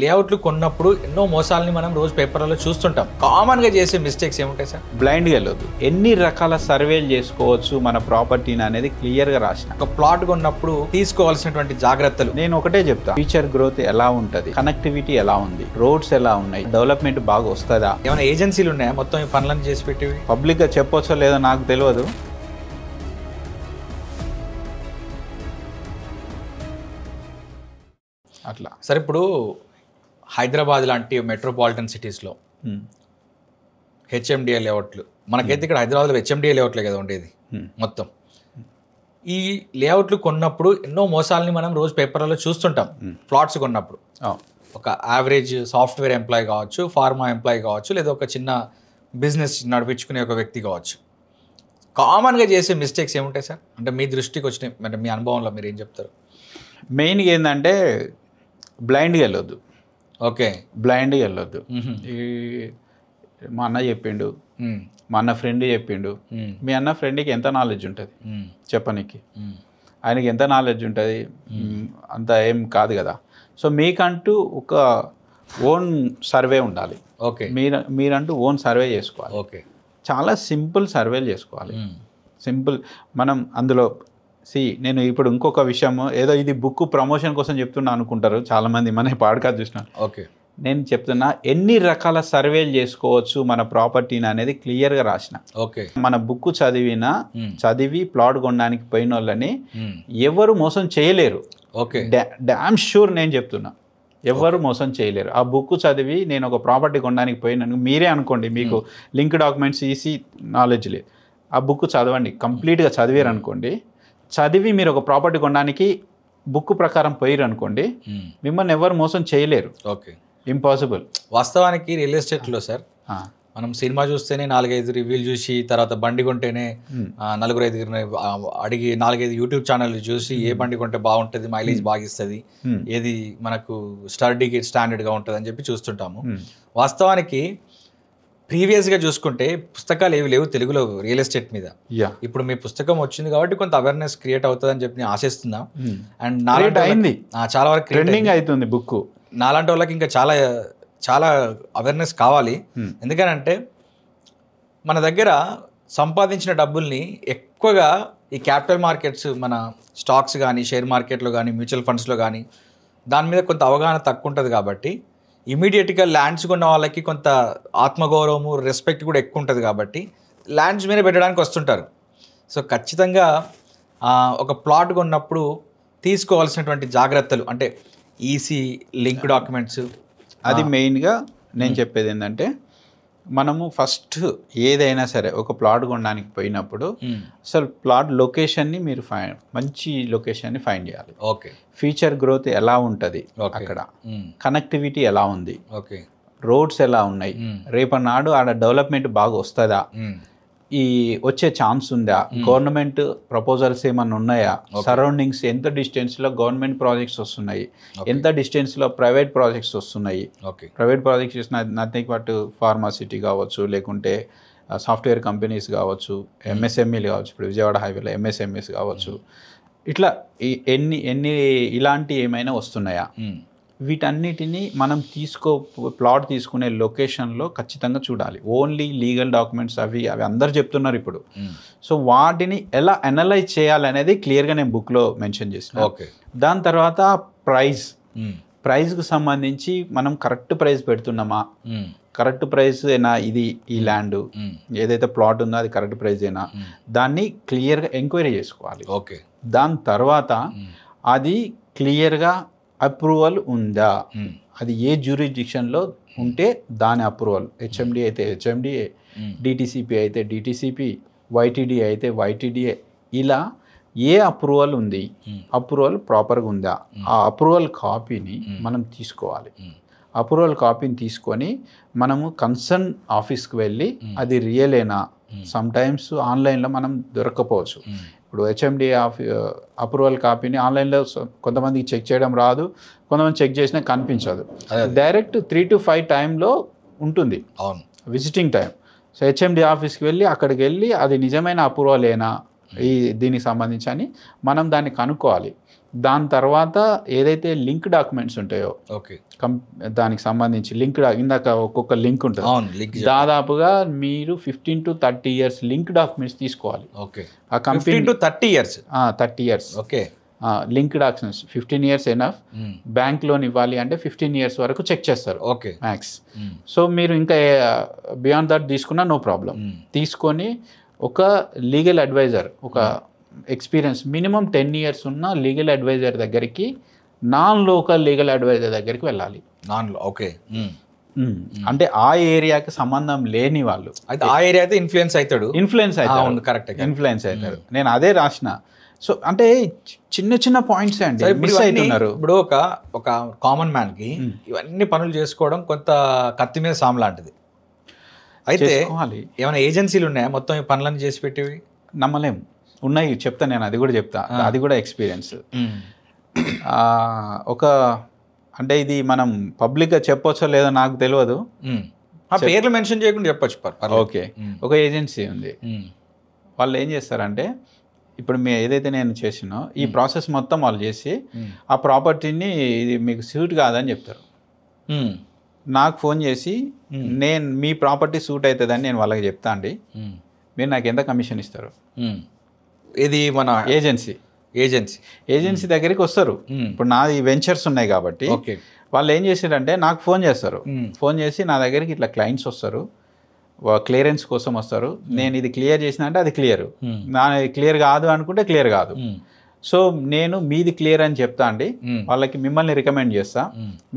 లేఅవుట్లు కొన్నప్పుడు ఎన్నో మోసాలని మనం రోజు పేపర్లలో చూస్తుంటాం. కామన్గా చేసే మిస్టేక్స్ ఏముంటాయి సార్? బ్లైండ్గా వెళ్ళొద్దు. ఎన్ని రకాల సర్వేలు చేసుకోవచ్చు మన ప్రాపర్టీని అనేది క్లియర్గా రాసిన. ఒక ప్లాట్ కొన్నప్పుడు తీసుకోవాల్సినటువంటి జాగ్రత్తలు నేను ఒకటే చెప్తా, ఫ్యూచర్ గ్రోత్ ఎలా ఉంటుంది, కనెక్టివిటీ ఎలా ఉంది, రోడ్స్ ఎలా ఉన్నాయి, డెవలప్మెంట్ బాగా వస్తుందా, ఏమైనా ఏజెన్సీలు ఉన్నాయా మొత్తం ఈ పనులను చేసి పెట్టేవి? పబ్లిక్గా చెప్పొచ్చో లేదో నాకు తెలియదు. అట్లా సార్, ఇప్పుడు హైదరాబాద్ లాంటి మెట్రోపాలిటన్ సిటీస్లో హెచ్ఎండిఏ లేఅవుట్లు, మనకైతే ఇక్కడ హైదరాబాద్లో హెచ్ఎండిఏ లేఅవుట్లే కదా ఉండేది మొత్తం. ఈ లేఅవుట్లు కొన్నప్పుడు ఎన్నో మోసాలని మనం రోజు పేపర్లలో చూస్తుంటాం. ప్లాట్స్ కొన్నప్పుడు ఒక యావరేజ్ సాఫ్ట్వేర్ ఎంప్లాయీ కావచ్చు, ఫార్మా ఎంప్లాయీ కావచ్చు, లేదా ఒక చిన్న బిజినెస్ నడిపించుకునే ఒక వ్యక్తి కావచ్చు, కామన్గా చేసే మిస్టేక్స్ ఏముంటాయి సార్? అంటే మీ దృష్టికి వచ్చినాయి, అంటే మీ అనుభవంలో మీరు ఏం చెప్తారు? మెయిన్గా ఏంటంటే బ్లైండ్గా వెళ్ళొద్దు. ఓకే, బ్లైండ్గా వెళ్ళొద్దు. ఈ మా అన్న చెప్పిండు, మా అన్న ఫ్రెండ్ చెప్పిండు. మీ అన్న ఫ్రెండ్కి ఎంత నాలెడ్జ్ ఉంటుంది చెప్పనీకి? ఆయనకి ఎంత నాలెడ్జ్ ఉంటుంది? అంత ఏం కాదు కదా. సో మీకంటూ ఒక ఓన్ సర్వే ఉండాలి. ఓకే, మీరంటూ ఓన్ సర్వే చేసుకోవాలి. ఓకే, చాలా సింపుల్ సర్వేలు చేసుకోవాలి. సింపుల్. మనం అందులో నేను ఇప్పుడు ఇంకొక విషయం, ఏదో ఇది బుక్ ప్రమోషన్ కోసం చెప్తున్నా అనుకుంటారు చాలామంది, మన పాడ్కాస్ట్ చూసినాను. ఓకే, నేను చెప్తున్నా ఎన్ని రకాల సర్వేలు చేసుకోవచ్చు మన ప్రాపర్టీని అనేది క్లియర్గా రాసిన. ఓకే, మన బుక్ చదివి ప్లాట్ కొనడానికి పోయిన వాళ్ళని ఎవరు మోసం చేయలేరు. ఓకే, డామ్ షూర్ నేను చెప్తున్నా, ఎవరు మోసం చేయలేరు. ఆ బుక్ చదివి నేను ఒక ప్రాపర్టీ కొనడానికి పోయినాను, మీరే అనుకోండి మీకు లింక్ డాక్యుమెంట్స్ ఈసీ నాలెడ్జ్ లేదు, ఆ బుక్ చదవండి, కంప్లీట్గా చదివారు అనుకోండి, చదివి మీరు ఒక ప్రాపర్టీ కొనడానికి బుక్ ప్రకారం పోయారు అనుకోండి, మిమ్మల్ని ఎవరు మోసం చేయలేరు. Okay, impossible. వాస్తవానికి రియల్ ఎస్టేట్లో సార్, మనం సినిమా చూస్తేనే 4-5 రివ్యూలు చూసి, తర్వాత బండి కొంటేనే 4-5 అడిగి 4-5 యూట్యూబ్ ఛానల్ చూసి ఏ బండి కొంటే బాగుంటుంది, మైలేజ్ బాగా ఇస్తుంది, ఏది మనకు స్టాండర్డ్గా ఉంటుంది అని చెప్పి చూస్తుంటాము. వాస్తవానికి ప్రీవియస్గా చూసుకుంటే పుస్తకాలు ఏవి లేవు తెలుగులో రియల్ ఎస్టేట్ మీద. ఇప్పుడు మీ పుస్తకం వచ్చింది కాబట్టి కొంత అవేర్నెస్ క్రియేట్ అవుతుంది అని చెప్పి నేను ఆశిస్తున్నా. అండ్ చాలా వరకు ట్రెండింగ్ అవుతుంది బుక్. నాలాంటి వాళ్ళకి ఇంకా చాలా చాలా అవేర్నెస్ కావాలి. ఎందుకనంటే మన దగ్గర సంపాదించిన డబ్బుల్ని ఎక్కువగా ఈ క్యాపిటల్ మార్కెట్స్, మన స్టాక్స్ కానీ, షేర్ మార్కెట్లో కానీ, మ్యూచువల్ ఫండ్స్లో కానీ, దాని మీద కొంత అవగాహన తక్కువ ఉంటుంది. కాబట్టి ఇమీడియట్గా ల్యాండ్స్ కొన్న వాళ్ళకి కొంత ఆత్మగౌరవము, రెస్పెక్ట్ కూడా ఎక్కువ ఉంటుంది. కాబట్టి ల్యాండ్స్ మీద పెట్టడానికి వస్తుంటారు. సో ఖచ్చితంగా ఒక ప్లాట్ కొన్నప్పుడు తీసుకోవాల్సినటువంటి జాగ్రత్తలు, అంటే ఈసీ లింక్ డాక్యుమెంట్స్, అది మెయిన్గా నేను చెప్పేది ఏంటంటే, మనము ఫస్ట్ ఏదైనా సరే ఒక ప్లాట్ కొనడానికి పోయినప్పుడు అసలు ప్లాట్ లొకేషన్ని మీరు మంచి లొకేషన్ని ఫైండ్ చేయాలి. ఓకే, ఫ్యూచర్ గ్రోత్ ఎలా ఉంటుంది, అక్కడ కనెక్టివిటీ ఎలా ఉంది, ఓకే, రోడ్స్ ఎలా ఉన్నాయి, రేపటి నాడు ఆడ డెవలప్మెంట్ బాగా వస్తుందా, ఈ వచ్చే ఛాన్స్ ఉందా, గవర్నమెంట్ ప్రపోజల్స్ ఏమన్నా ఉన్నాయా, సరౌండింగ్స్ ఎంత డిస్టెన్స్లో గవర్నమెంట్ ప్రాజెక్ట్స్ వస్తున్నాయి, ఎంత డిస్టెన్స్లో ప్రైవేట్ ప్రాజెక్ట్స్ వస్తున్నాయి. Private projects nothing but pharma city కావచ్చు, లేకుంటే సాఫ్ట్వేర్ కంపెనీస్ కావచ్చు, ఎంఎస్ఎంఈలు కావచ్చు, ఇప్పుడు విజయవాడ హైవేలో ఎంఎస్ఎంఈస్ కావచ్చు, ఇట్లా ఎన్ని ఇలాంటి ఏమైనా వస్తున్నాయా, వీటన్నిటిని మనం ప్లాట్ తీసుకునే లొకేషన్లో ఖచ్చితంగా చూడాలి. ఓన్లీ లీగల్ డాక్యుమెంట్స్ అవి అందరు చెప్తున్నారు ఇప్పుడు. సో వాటిని ఎలా అనలైజ్ చేయాలనేది క్లియర్గా నేను బుక్లో మెన్షన్ చేసిన. దాని తర్వాత ప్రైస్కి సంబంధించి మనం కరెక్ట్ ప్రైస్ పెడుతున్నామా, కరెక్ట్ ప్రైస్ ఏనా, ఇది ఈ ల్యాండ్ ఏదైతే ప్లాట్ ఉందో అది కరెక్ట్ ప్రైస్ ఏనా, దాన్ని క్లియర్గా ఎంక్వైరీ చేసుకోవాలి. ఓకే, దాని తర్వాత అది క్లియర్గా అప్రూవల్ ఉందా, అది ఏ జ్యూరిడిక్షన్లో ఉంటే దాని అప్రూవల్, హెచ్ఎండి అయితే హెచ్ఎండిఏ, డిటిసిపి అయితే డిటిసిపి, వైటీడీ అయితే వైటీడీఏ, ఇలా ఏ అప్రూవల్ ఉంది, అప్రూవల్ ప్రాపర్గా ఉందా, ఆ అప్రూవల్ కాపీని మనం తీసుకోవాలి. అప్రూవల్ కాపీని తీసుకొని మనము కన్సర్న్ ఆఫీస్కి వెళ్ళి అది రియలేనా, సమ్టైమ్స్ ఆన్లైన్లో మనం దొరకపోవచ్చు. ఇప్పుడు హెచ్ఎండి అప్రూవల్ కాపీని ఆన్లైన్లో కొంతమందికి చెక్ చేయడం రాదు, కొంతమంది చెక్ చేసినా కనిపించదు. డైరెక్ట్ 3 to 5 టైంలో ఉంటుంది విజిటింగ్ టైం. సో హెచ్ఎండి ఆఫీస్కి వెళ్ళి అక్కడికి వెళ్ళి అది నిజమైన అప్రూవల్ ఏనా దీనికి సంబంధించి అని మనం దాన్ని కనుక్కోవాలి. దాని తర్వాత ఏదైతే లింక్ డాక్యుమెంట్స్ ఉంటాయో ఓకే దానికి సంబంధించి లింక్ ఇందాక ఒక్కొక్క లింక్ ఉంటుంది, అవును లింక్ దాదాపుగా మీరు 15 to 30 years లింక్ డాక్యుమెంట్స్ తీసుకోవాలి. ఓకే ఆ company 15 to 30 years 30 years okay link documents 15 years enough. Bank loan ఇవ్వాలి అంటే 15 years వరకు చెక్ చేస్తారు ఓకే మ్యాక్స్. సో మీరు ఇంకా బియాండ్ దట్ తీసుకున్నా నో ప్రాబ్లం. తీసుకొని ఒక లీగల్ అడ్వైజర్, ఒక ఎక్స్పీరియన్స్ మినిమం 10 years ఉన్న లీగల్ అడ్వైజర్ దగ్గరికి, నాన్ లోకల్ లీగల్ అడ్వైజర్ దగ్గరికి వెళ్ళాలి. ఓకే అంటే ఆ ఏరియాకి సంబంధం లేని వాళ్ళు, అయితే ఆ ఏరియా అయితే ఇన్ఫ్లుయెన్స్ అవుతాడు. కరెక్ట్ ఇన్ఫ్లుయెన్స్ అవుతారు. నేను అదే రాసిన. సో అంటే చిన్న చిన్న పాయింట్స్ అండి మిస్ అవుతున్నారు. ఇప్పుడు ఒక కామన్ మ్యాన్ కి ఇవన్నీ పనులు చేసుకోవడం కొంత కత్తి మీద సాము లాంటిది. అయితే ఏమైనా ఏజెన్సీలు ఉన్నాయా మొత్తం ఈ పనులను చేసి పెట్టేవి? నమ్మలేం, ఉన్నాయి, చెప్తా నేను, అది కూడా చెప్తా. అది కూడా ఎక్స్పీరియన్స్. అంటే ఇది మనం పబ్లిక్గా చెప్పొచ్చో లేదో నాకు తెలియదు, పేర్లు మెన్షన్ చేయకుండా చెప్పొచ్చు. ఓకే, ఒక ఏజెన్సీ ఉంది. వాళ్ళు ఏం చేస్తారంటే, ఇప్పుడు ఏదైతే నేను చేసినో ఈ ప్రాసెస్ మొత్తం వాళ్ళు చేసి ఆ ప్రాపర్టీని ఇది మీకు సూట్ కాదని చెప్తారు. నాకు ఫోన్ చేసి నేను మీ ప్రాపర్టీ సూట్ అవుతుందని నేను వాళ్ళకి చెప్తా అండి, మీరు నాకు ఎంత కమిషన్ ఇస్తారు? ఇది మన ఏజెన్సీ దగ్గరికి వస్తారు. ఇప్పుడు నాది వెంచర్స్ ఉన్నాయి కాబట్టి వాళ్ళు ఏం చేశారంటే నాకు ఫోన్ చేస్తారు. ఫోన్ చేసి నా దగ్గరికి ఇట్లా క్లయింట్స్ వస్తారు, క్లియరెన్స్ కోసం వస్తారు. నేను ఇది క్లియర్ చేసిన అంటే అది క్లియర్, నా క్లియర్ కాదు అనుకుంటే క్లియర్ కాదు. సో నేను మీది క్లియర్ అని చెప్తా అండి, వాళ్ళకి మిమ్మల్ని రికమెండ్ చేస్తా,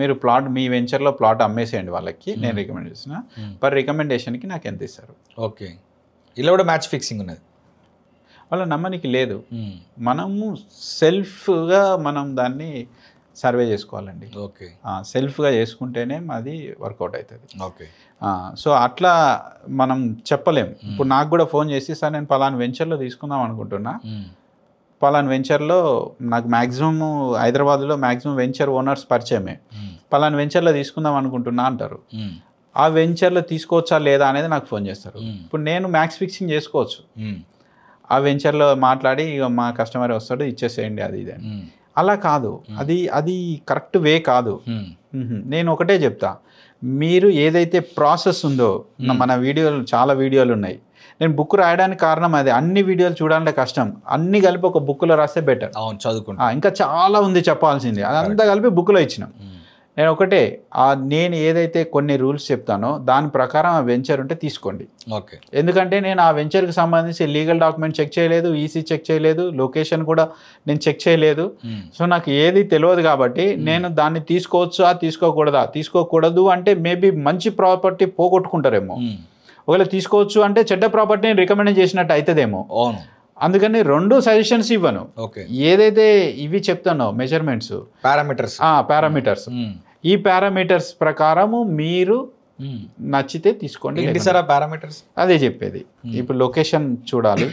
మీరు ప్లాట్ మీ వెంచర్లో ప్లాట్ అమ్మేసేయండి వాళ్ళకి, నేను రికమెండ్ చేసిన పర్ రికమెండేషన్కి నాకు ఎంత ఇస్తారు. ఓకే, ఇలా కూడా మ్యాచ్ ఫిక్సింగ్ ఉన్నది. వాళ్ళ నమ్మనికి లేదు. మనము సెల్ఫ్గా మనం దాన్ని సర్వే చేసుకోవాలండి. ఓకే, సెల్ఫ్గా చేసుకుంటేనే అది వర్కౌట్ అవుతుంది. ఓకే, సో అట్లా మనం చెప్పలేం. ఇప్పుడు నాకు కూడా ఫోన్ చేసి, సార్ నేను పలానా వెంచర్లో తీసుకుందాం అనుకుంటున్నా, పలానా వెంచర్లో నాకు మ్యాక్సిమం హైదరాబాద్లో మ్యాక్సిమం వెంచర్ ఓనర్స్ పరిచయమే, పలానా వెంచర్లో తీసుకుందాం అనుకుంటున్నా అంటారు. ఆ వెంచర్లో తీసుకోవచ్చా లేదా అనేది నాకు ఫోన్ చేస్తారు. ఇప్పుడు నేను మ్యాక్స్ ఫిక్సింగ్ చేసుకోవచ్చు, ఆ వెంచర్లో మాట్లాడి ఇక మా కస్టమర్ వస్తాడు ఇచ్చేసేయండి అది ఇది అని. అలా కాదు, అది కరెక్ట్ వే కాదు. నేను ఒకటే చెప్తా, మీరు ఏదైతే ప్రాసెస్ ఉందో, మన వీడియోలు చాలా వీడియోలు ఉన్నాయి, నేను బుక్ రాయడానికి కారణం అదే. అన్ని వీడియోలు చూడాలంటే కష్టం, అన్ని కలిపి ఒక బుక్లో రాస్తే బెటర్. అవును, చదువుకుంటా. ఇంకా చాలా ఉంది చెప్పాల్సింది, అదంతా కలిపి బుక్లో ఇచ్చినాం. నేను ఒకటే, నేను ఏదైతే కొన్ని రూల్స్ చెప్తానో దాని ప్రకారం ఆ వెంచర్ ఉంటే తీసుకోండి. ఓకే, ఎందుకంటే నేను ఆ వెంచర్కి సంబంధించి లీగల్ డాక్యుమెంట్ చెక్ చేయలేదు, ఈసీ చెక్ చేయలేదు, లొకేషన్ కూడా నేను చెక్ చేయలేదు. సో నాకు ఏది తెలియదు కాబట్టి నేను దాన్ని తీసుకోవచ్చా తీసుకోకూడదు అంటే మేబీ మంచి ప్రాపర్టీ పోగొట్టుకుంటారేమో, ఒకవేళ తీసుకోవచ్చు అంటే చెడ్డ ప్రాపర్టీని రికమెండ్ చేసినట్టు అవుతుందేమో. అవును, అందుకని రెండు సజెషన్స్ ఇవ్వను. ఏదైతే ఇవి చెప్తానో మెజర్మెంట్స్, పారామీటర్స్, ఈ పారామీటర్స్ ప్రకారము మీరు నచ్చితే తీసుకోండి. పారామీటర్స్ అదే చెప్పేది. ఇప్పుడు లొకేషన్ చూడాలి,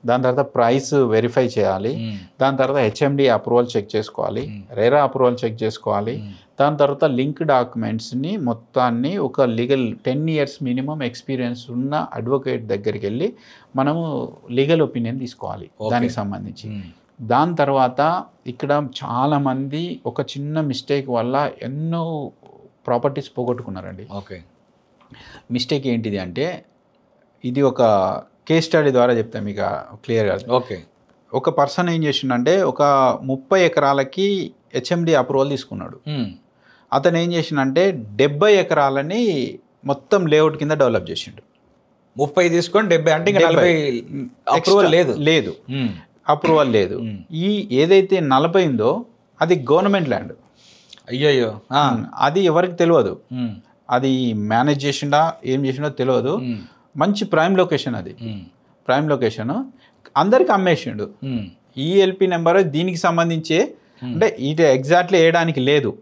దాని తర్వాత ప్రైస్ వెరిఫై చేయాలి, దాని తర్వాత హెచ్ఎండి అప్రూవల్ చెక్ చేసుకోవాలి, రేరా అప్రూవల్ చెక్ చేసుకోవాలి, దాని తర్వాత లింక్ డాక్యుమెంట్స్ని మొత్తాన్ని ఒక లీగల్ 10 years మినిమం ఎక్స్పీరియన్స్ ఉన్న అడ్వకేట్ దగ్గరికి వెళ్ళి మనము లీగల్ ఒపీనియన్ తీసుకోవాలి దానికి సంబంధించి. దాని తర్వాత ఇక్కడ చాలామంది ఒక చిన్న మిస్టేక్ వల్ల ఎన్నో ప్రాపర్టీస్ పోగొట్టుకున్నారండి. ఓకే, మిస్టేక్ ఏంటిది అంటే, ఇది ఒక కేస్ స్టడీ ద్వారా చెప్తాను మీకు క్లియర్గా. ఓకే, ఒక పర్సన్ ఏం చేసిండంటే ఒక 30 ఎకరాలకి హెచ్ఎండి అప్రూవల్ తీసుకున్నాడు. అతను ఏం చేసిండంటే 70 ఎకరాలని మొత్తం లేఅవుట్ కింద డెవలప్ చేసిండు. 30 తీసుకొని 70 అంటే 40 అప్రూవల్ లేదు, అప్రూవల్ లేదు. ఈ ఏదైతే 40 ఉందో అది గవర్నమెంట్ ల్యాండ్. అయ్యో, అది ఎవరికి తెలియదు, అది మేనేజ్ చేసిండా ఏం చేసిండో తెలియదు. మంచి ప్రైమ్ లొకేషన్, అది ప్రైమ్ లొకేషన్, అందరికి అమ్మేసిండు. ఈఎల్పి నెంబర్ దీనికి సంబంధించే, అంటే ఇటు ఎగ్జాక్ట్లీ వేయడానికి లేదు.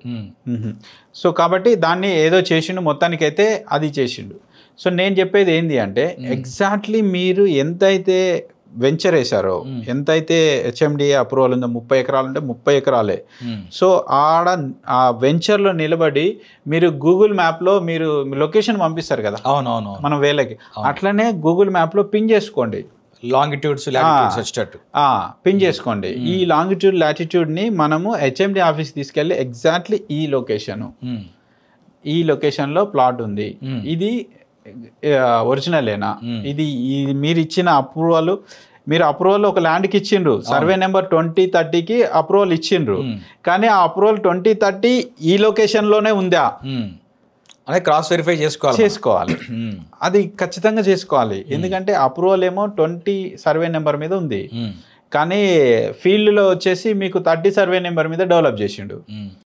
సో కాబట్టి దాన్ని ఏదో చేసిండు, మొత్తానికైతే అది చేసిండు. సో నేను చెప్పేది ఏంటి అంటే, ఎగ్జాక్ట్లీ మీరు ఎంతైతే వెంచర్ వేశారో, ఎంతైతే హెచ్ఎండిఏ అప్రూవల్ ఉందో, 30 ఎకరాలు ఉంటే 30 ఎకరాలే. సో ఆడ ఆ వెంచర్లో నిలబడి మీరు గూగుల్ మ్యాప్లో మీరు లొకేషన్ పంపిస్తారు కదా, అవునవును, మనం వేలకి, అట్లనే గూగుల్ మ్యాప్లో పిన్ చేసుకోండి లాంగిట్యూడ్స్ లాటిట్యూడ్స్ వచ్చేటట్టు పిన్ చేసుకోండి. ఈ లాంగిట్యూడ్ లాటిట్యూడ్ని మనము హెచ్ఎండి ఆఫీస్ తీసుకెళ్ళి ఎగ్జాక్ట్లీ ఈ లొకేషన్లో ప్లాట్ ఉంది, ఇది ఒరిజినలేనా, ఇది మీరు ఇచ్చిన అప్రూవల్, మీరు అప్రూవల్ ఒక ల్యాండ్కి ఇచ్చిండ్రు, సర్వే నెంబర్ 2030కి అప్రూవల్ ఇచ్చిండ్రు, కానీ ఆ అప్రూవల్ 2030 ఈ లొకేషన్లోనే ఉందా అదే క్రాస్ వెరిఫై చేసుకోవాలి. అది ఖచ్చితంగా చేసుకోవాలి. ఎందుకంటే అప్రూవల్ ఏమో 20 సర్వే నెంబర్ మీద ఉంది, కానీ ఫీల్డ్లో వచ్చేసి మీకు 30 సర్వే నెంబర్ మీద డెవలప్ చేసిండు.